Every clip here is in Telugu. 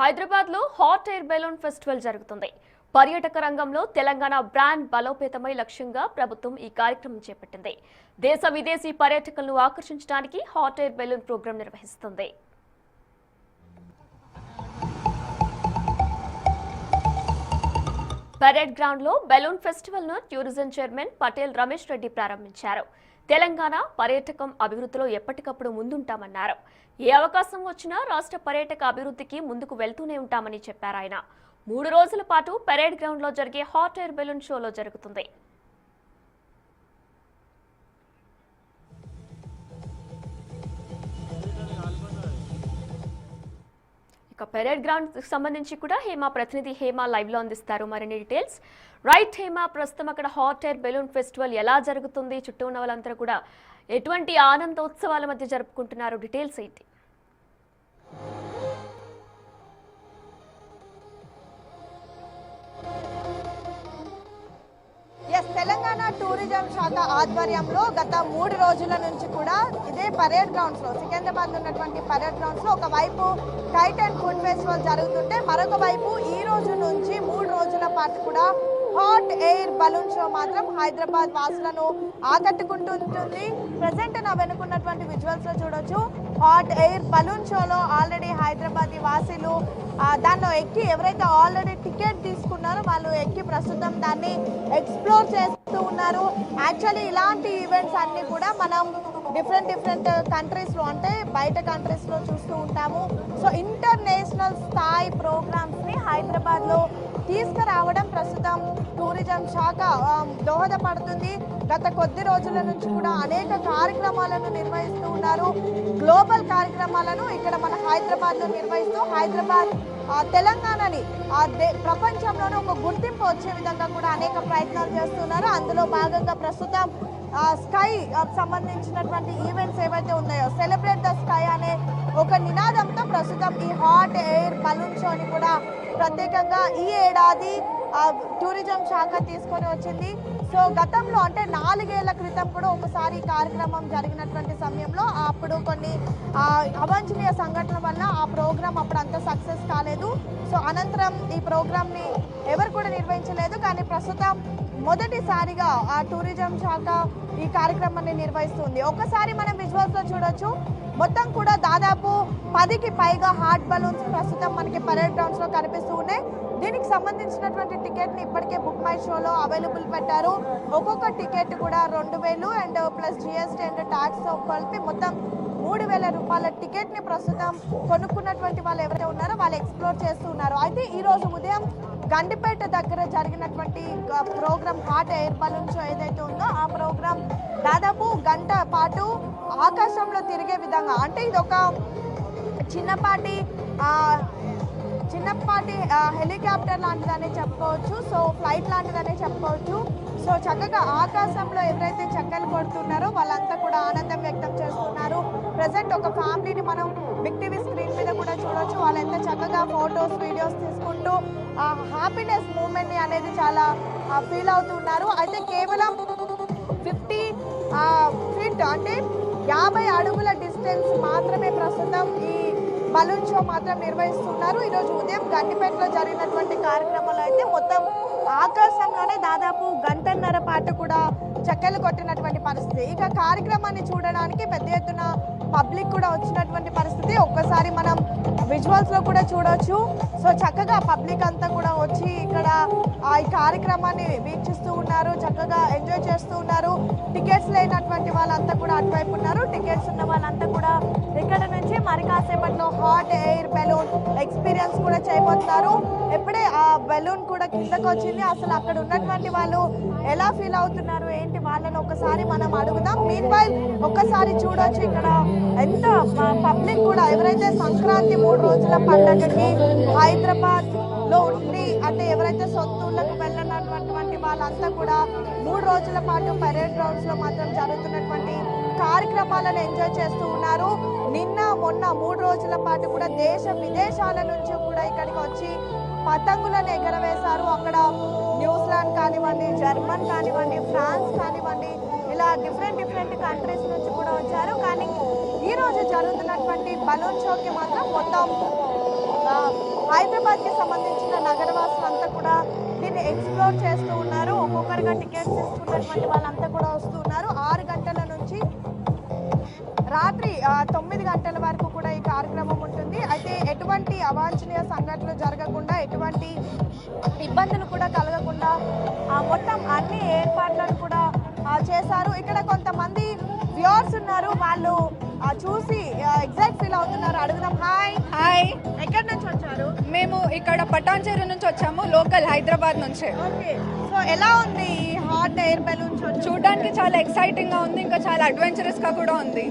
హైదరాబాద్ లో హాట్ ఎయిర్ బెలూన్ ఫెస్టివల్ జరుగుతుంది. పర్యాటక రంగంలో తెలంగాణ బ్రాండ్ బలోపేతమై లక్ష్యంగా ప్రభుత్వం ఈ కార్యక్రమం చేపట్టింది. దేశ విదేశీ పర్యాటకులను ఆకర్షించడానికి హాట్ ఎయిర్ బెలూన్ ప్రోగ్రాం నిర్వహిస్తుంది. పరేడ్ గ్రౌండ్ లో బెలూన్ ఫెస్టివల్ ను టూరిజం చైర్మన్ పటేల్ రమేష్ రెడ్డి ప్రారంభించారు. తెలంగాణ పర్యాటకం అభివృద్ధిలో ఎప్పటికప్పుడు ముందుంటామన్నారు. ఏ అవకాశం వచ్చినా రాష్ట్ర పర్యాటక అభివృద్ధికి ముందుకు వెళ్తూనే ఉంటామని చెప్పారు ఆయన. 3 రోజుల పాటు పరేడ్ గ్రౌండ్ లో జరిగే హాట్ ఎయిర్ బెలూన్ షోలో జరుగుతుంది. పరేడ్ గ్రౌండ్ సంబంధించి కూడా హేమ ప్రతినిధి హేమ లైవ్ లో అందిస్తారు మరిన్ని డీటెయిల్స్. రైట్ హేమ, ప్రస్తుతం అక్కడ హాట్ ఎయిర్ బెలూన్ ఫెస్టివల్ ఎలా జరుగుతుంది, చుట్టూ ఉన్న వాళ్ళందరూ కూడా ఎటువంటి ఆనందోత్సవాల మధ్య జరుపుకుంటున్నారు, డీటెయిల్స్ ఏంటి? తెలంగాణ టూరిజం శాఖ ఆధ్వర్యంలో గత 3 రోజుల నుంచి కూడా ఇదే పరేడ్ గ్రౌండ్స్ లో సికింద్రాబాద్ ఉన్నటువంటి పరేడ్ గ్రౌండ్స్ లో ఒకవైపు టైటన్ ఫుడ్ ఫెస్టివల్ జరుగుతుంటే మరొక వైపు ఈ రోజు నుంచి 3 రోజుల పాటు కూడా హాట్ ఎయిర్ బలూన్ షో మాత్రం హైదరాబాద్ వాసులను ఆకట్టుకుంటుంది. ప్రజెంట్ నా వెనుకున్నటువంటి విజువల్స్ లో చూడొచ్చు. హాట్ ఎయిర్ బలూన్ షోలో ఆల్రెడీ హైదరాబాద్ వాసులు దానిలో ఎక్కి ఎవరైతే ఆల్రెడీ టికెట్ తీసుకున్నారో వాళ్ళు ఎక్కి ప్రస్తుతం దాన్ని ఎక్స్ప్లోర్ చేస్తూ ఉన్నారు. యాక్చువల్లీ ఇలాంటి ఈవెంట్స్ అన్ని కూడా మనం డిఫరెంట్ కంట్రీస్లో అంటే బయట కంట్రీస్లో చూస్తూ ఉంటాము. సో ఇంటర్నేషనల్ స్థాయి ప్రోగ్రామ్స్ని హైదరాబాద్లో తీసుకురావడం ప్రస్తుతం టూరిజం శాఖ దోహదపడుతుంది. గత కొద్ది రోజుల నుంచి కూడా అనేక కార్యక్రమాలను నిర్వహిస్తూ ఉన్నారు. గ్లోబల్ కార్యక్రమాలను ఇక్కడ మన హైదరాబాద్లో నిర్వహిస్తూ హైదరాబాద్ తెలంగాణని ప్రపంచంలోనే ఒక గుర్తింపు వచ్చే విధంగా కూడా అనేక ప్రయత్నాలు చేస్తున్నారు. అందులో భాగంగా ప్రస్తుతం స్కై సంబంధించినటువంటి ఈవెంట్స్ ఏవైతే ఉన్నాయో సెలబ్రేట్ ద స్కై అనే ఒక నినాదంతో ప్రస్తుతం ఈ హాట్ ఎయిర్ బలూన్ షోని కూడా ప్రత్యేకంగా ఈ ఏడాది టూరిజం శాఖ తీసుకొని వచ్చింది. సో గతంలో అంటే 4 ఏళ్ల క్రితం కూడా ఒకసారి ఈ కార్యక్రమం జరిగినటువంటి సమయంలో అప్పుడు కొన్ని అవాంఛనీయ సంఘటనల వల్ల ఆ ప్రోగ్రాం అప్పుడు అంత సక్సెస్ కాలేదు. సో అనంతరం ఈ ప్రోగ్రామ్ని ఎవరు కూడా నిర్వహించలేదు. కానీ ప్రస్తుతం మొదటిసారిగా ఆ టూరిజం శాఖ ఈ కార్యక్రమాన్ని నిర్వహిస్తుంది. ఒకసారి మనం విజువల్స్లో చూడొచ్చు. మొత్తం కూడా దాదాపు 10కి పైగా హాట్ బలూన్స్ ప్రస్తుతం మనకి పరేడ్ గ్రౌండ్స్లో కనిపిస్తూ ఉన్నాయి. దీనికి సంబంధించినటువంటి టికెట్ని ఇప్పటికే బుక్ మై షోలో అవైలబుల్ పెట్టారు. ఒక్కొక్క టికెట్ కూడా 2000 అండ్ ప్లస్ జిఎస్టీ అండ్ ట్యాక్స్తో కలిపి మొత్తం 3000 రూపాయల టికెట్ని ప్రస్తుతం కొనుక్కున్నటువంటి వాళ్ళు ఎవరైతే ఉన్నారో వాళ్ళు ఎక్స్ప్లోర్ చేస్తూ ఉన్నారు. అయితే ఈరోజు ఉదయం గండిపేట దగ్గర జరిగినటువంటి program hot air balloon show ఏదైతే ఉందో ఆ ప్రోగ్రామ్ దాదాపు గంట పాటు ఆకాశంలో తిరిగే విధంగా అంటే ఇది ఒక చిన్నపాటి హెలికాప్టర్ లాంటిదనే చెప్పుకోవచ్చు. సో ఫ్లైట్ లాంటిదనే చెప్పుకోవచ్చు. సో చక్కగా ఆకాశంలో ఎవరైతే చక్కలు కొడుతున్నారో వాళ్ళంతా కూడా ఆనందం వ్యక్తం చేస్తున్నారు. ప్రజెంట్ ఒక ఫ్యామిలీని మనం బిగ్ టీవీ స్క్రీన్ మీద కూడా చూడొచ్చు. వాళ్ళు ఎంత చక్కగా ఫొటోస్ వీడియోస్ తీసుకుంటూ హ్యాపీనెస్ మూమెంట్ని అనేది చాలా ఫీల్ అవుతున్నారు. అయితే కేవలం 50 ఫీట్ అంటే 50 అడుగుల డిస్టెన్స్ మాత్రమే ప్రస్తుతం ఈ బలూన్ షో మాత్రం నిర్వహిస్తున్నారు. ఈరోజు ఉదయం గండిపేటలో జరిగినటువంటి కార్యక్రమంలో అయితే మొత్తం ఆకాశంలోనే దాదాపు గంటన్నర పాటు కూడా చక్కలు కొట్టినటువంటి పరిస్థితి. ఇక కార్యక్రమాన్ని చూడడానికి పెద్ద ఎత్తున పబ్లిక్ కూడా వచ్చినటువంటి పరిస్థితి ఒక్కసారి మనం విజువల్స్లో కూడా చూడొచ్చు. సో చక్కగా పబ్లిక్ అంతా కూడా వచ్చి ఇక్కడ ఈ కార్యక్రమాన్ని వీక్షిస్తూ ఉన్నారు, చక్కగా ఎంజాయ్ చేస్తూ ఉన్నారు. టికెట్స్ లేనటువంటి వాళ్ళంతా కూడా అటువైపు ఉన్నారు. టికెట్స్ ఉన్న వాళ్ళంతా కూడా ఇక్కడ నుంచి మరి కాసేపట్లో హాట్ ఎయిర్ బెలూన్ ఎక్స్పీరియన్స్ కూడా చేయబోతున్నారు. ఎప్పుడే ఆ బెలూన్ కూడా కిందకు వచ్చింది, అసలు అక్కడ ఉన్నటువంటి వాళ్ళు ఎలా ఫీల్ అవుతున్నారు ఏంటి వాళ్ళని ఒకసారి మనం అడుగుదాం. మీన్వైల్ ఒక్కసారి చూడొచ్చు ఇక్కడ ఎంత పబ్లిక్ కూడా ఎవరైతే సంక్రాంతి 3 రోజుల పండుగకి హైదరాబాద్ లో ఉండి అంటే ఎవరైతే సొంతూళ్ళకు వెళ్ళనటువంటి వాళ్ళంతా కూడా 3 రోజుల పాటు పరేడ్ గ్రౌండ్స్ లో మాత్రం జరుగుతున్నటువంటి కార్యక్రమాలను ఎంజాయ్ చేస్తూ ఉన్నారు. నిన్న మొన్న 3 రోజుల పాటు కూడా దేశ విదేశాల నుంచి కూడా ఇక్కడికి వచ్చి పతంగులను ఎగరవేశారు. అక్కడ న్యూజిలాండ్ కానివ్వండి, జర్మన్ కానివ్వండి, ఫ్రాన్స్ కానివ్వండి, ఇలా డిఫరెంట్ కంట్రీస్ నుంచి కూడా వచ్చారు. కానీ ఈ రోజు జరుగుతున్నటువంటి బలూన్ షోకి మాత్రం మొత్తం హైదరాబాద్ కి సంబంధించిన నగరవాసులు అంతా కూడా దీన్ని ఎక్స్ప్లోర్ చేస్తూ ఉన్నారు. ఒక్కొక్కరిగా టికెట్స్ తీసుకున్నటువంటి వాళ్ళంతా కూడా వస్తూ ఉన్నారు. 6 గంటల నుంచి రాత్రి 9 గంటల వరకు కూడా ఈ కార్యక్రమం ఉంటుంది. అయితే ఎటువంటి అవాంఛనీయ సంఘటనలు జరగకుండా, ఎటువంటి ఇబ్బందులు కూడా కలగకుండా మొత్తం అన్ని ఏర్పాట్లను కూడా చేశారు. ఇక్కడ కొంతమంది వ్యూవర్స్ ఉన్నారు, వాళ్ళు చూసి ఎగ్జైట్ ఫీల్ అవుతున్నారు. అడుగుదాం. హాయ్. హాయ్, ఎక్కడి నుంచి వచ్చారు? మేము ఇక్కడ పటాన్చెరు నుంచి వచ్చాము, లోకల్ హైదరాబాద్ నుంచి. ఓకే, సో ఎలా ఉంది ఈ హాట్ ఎయిర్ బెలూన్ షో? చూడడానికి చాలా ఎక్సైటింగ్ గా ఉంది, ఇంకా చాలా అడ్వెంచరస్ గా కూడా ఉంది.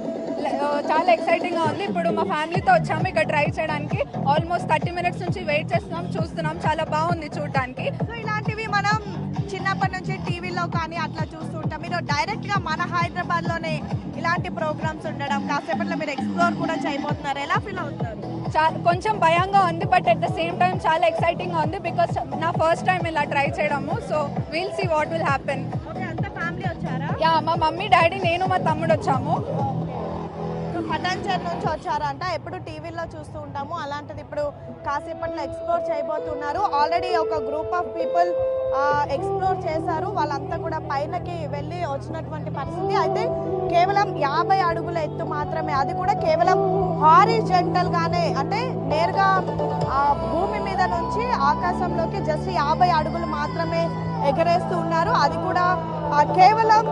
చాలా ఎక్సైటింగ్ గా ఉంది. ఇప్పుడు మా ఫ్యామిలీతో వచ్చాము ఇక్కడ ట్రై చేయడానికి. ఆల్మోస్ట్ 30 మినిట్స్ నుంచి వెయిట్ చేస్తున్నాం, చూస్తున్నాం. చాలా బాగుంది చూడడానికి. సో ఇలాంటివి మనం చిన్నప్పటి నుంచి టీవీలో కానీ అట్లా చూస్తూ ఉంటాం. మీరు డైరెక్ట్ గా మన హైదరాబాద్ లోనే ఇలాంటి ప్రోగ్రామ్స్ ఉండడం, కాసేపట్లో మీరు ఎక్స్ప్లోర్ కూడా చేయబోతున్నారు. ఎలా ఫీల్ అవుతున్నారు? కొంచెం భయంగా ఉంది, but at the same time చాలా ఎక్సైటింగ్ గా ఉంది. బికాస్ నా ఫస్ట్ టైం ఇలా ట్రై చేయడము. So will see what will happen. Okay, అంతా ఫ్యామిలీ వచ్చారా? యా, మా మమ్మీ డాడీ నేను మా తమ్ముడు వచ్చాము. పటాన్చెరు నుంచి వచ్చారంట. ఎప్పుడు టీవీలో చూస్తూ ఉంటాము, అలాంటిది ఇప్పుడు కాసేపట్లో ఎక్స్ప్లోర్ చేయబోతున్నారు. ఆల్రెడీ ఒక గ్రూప్ ఆఫ్ పీపుల్ ఎక్స్ప్లోర్ చేశారు. వాళ్ళంతా కూడా పైనకి వెళ్ళి వచ్చినటువంటి పరిస్థితి. అయితే కేవలం 50 అడుగుల ఎత్తు మాత్రమే, అది కూడా కేవలం హారిజెంటల్ గానే, అంటే నేరుగా భూమి మీద నుంచి ఆకాశంలోకి జస్ట్ 50 అడుగులు మాత్రమే ఎగరేస్తూ ఉన్నారు. అది కూడా కేవలం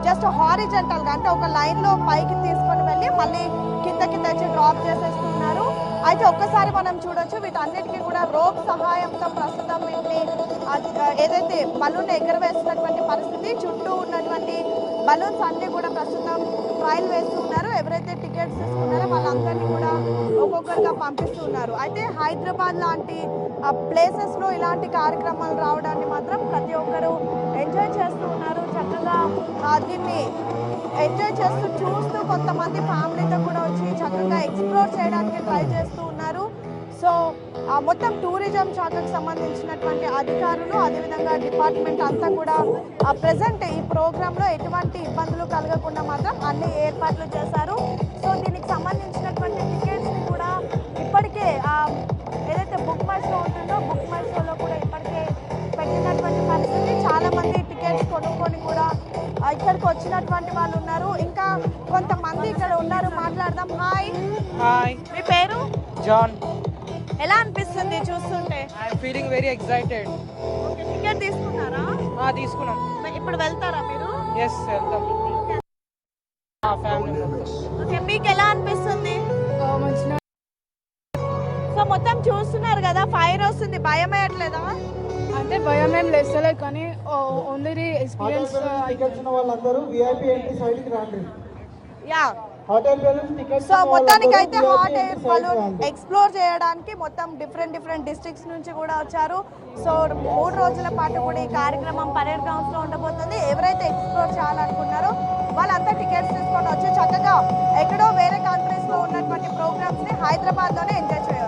జస్ట్ హారిజెంటల్ గా, అంటే ఒక లైన్ లో పైకి తీసుకొని వెళ్ళి మళ్ళీ కిందకి తెచ్చి డ్రాప్ చేసేస్తున్నారు. అయితే ఒక్కసారి మనం చూడొచ్చు, వీటన్నిటికీ కూడా రోప్ సహాయంతో ప్రస్తుతం వీటిని ఏదైతే బలూన్ ఎగరవేస్తున్నటువంటి పరిస్థితి, చుట్టూ ఉన్నటువంటి బలూన్స్ అన్ని కూడా ప్రస్తుతం ట్రయల్ వేస్తున్నారు. ఎవరైతే టికెట్స్ తీసుకున్నారో వాళ్ళందరినీ కూడా ఒక్కొక్కరిగా పంపిస్తున్నారు. అయితే హైదరాబాద్ లాంటి ప్లేసెస్ లో ఇలాంటి కార్యక్రమాలు రావడాన్ని మాత్రం ప్రతి ఒక్కరు ఎంజాయ్ చేస్తూ ఉన్నారు. చక్కగా దీన్ని ఎంజాయ్ చేస్తూ చూస్తూ కొంతమంది ఫ్యామిలీతో కూడా వచ్చి చక్కగా ఎక్స్ప్లోర్ చేయడానికి ట్రై చేస్తూ ఉన్నారు. సో మొత్తం టూరిజం శాఖకు సంబంధించినటువంటి అధికారులు, అదేవిధంగా డిపార్ట్మెంట్ అంతా కూడా ప్రెసెంట్ ఈ ప్రోగ్రాంలో ఎటువంటి ఇబ్బందులు కలగకుండా మాత్రం అన్ని ఏర్పాట్లు చేశారు. సో దీనికి సంబంధించినటువంటి టికెట్స్ని కూడా ఇప్పటికే ఏదైతే బుక్ మై షో ఉంటుందో బుక్ మై షోలో కూడా ఇప్పటికే పెట్టినటువంటి పరిస్థితి. చాలామంది టికెట్స్ కొనుక్కొని కూడా ఇక్కడికి వచ్చినటువంటి వాళ్ళు ఉన్నారు. ఇంకా కొంతమంది ఇక్కడ ఉన్నారు, మాట్లాడదాం. హాయ్. హాయ్, మీ పేరు? జాన్. ఎలా అనిపిస్తుంది చూస్తుంటే? I'm feeling very excited. Okay, ticket తీసుకున్నారా? తీసుకున్నాం. ఇప్పుడు వెళ్తారా మీరు? ఎస్, వెళ్తాం. ఫ్యామిలీ మొత్తం. ఓకే, మీకు ఎలా అనిపిస్తుంది? సో మొత్తం చూస్తున్నారు కదా, ఫైర్ వస్తుంది, భయం వేయట్లేదా? అంటే భయం ఏం లేస్తలేదు, కానీ ఓన్లీ ఎక్స్పీరియన్స్. టికెట్స్ ఉన్న వాళ్ళందరూ విఐపి ఎంట్రీ సైడ్ కి రండి. Yeah, hotel balloons tickets. So మొత్తానికి అయితే హాట్ ఎయిర్ బలూన్ ఎక్స్ప్లోర్ చేయడానికి మొత్తం డిఫరెంట్ డిస్ట్రిక్ట్స్ నుంచి కూడా వచ్చారు. సో 3 రోజుల పాటు కూడా ఈ కార్యక్రమం పరేడ్ గ్రౌండ్స్ లో ఉండబోతుంది. ఎవరైతే ఎక్స్ప్లోర్ చేయాలనుకున్నారో వాళ్ళంతా టికెట్స్ తీసుకొని వచ్చి చక్కగా ఎక్కడో వేరే కంట్రీస్ లో ఉన్నటువంటి ప్రోగ్రామ్స్ ని హైదరాబాద్ లోనే ఎంజాయ్ చేయాలి.